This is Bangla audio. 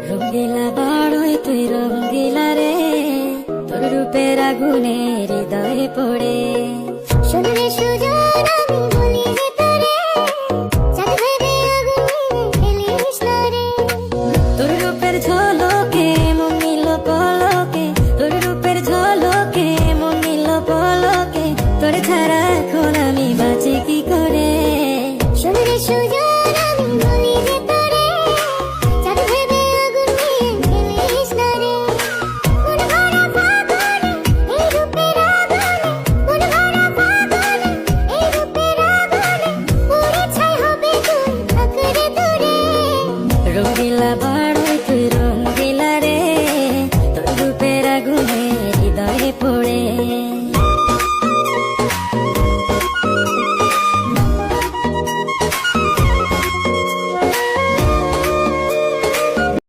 রঙ্গিলা বাড়ই তুই রঙ্গিলা রে, তোর রূপের আগুনে হৃদয়ে পড়ে। শোন রে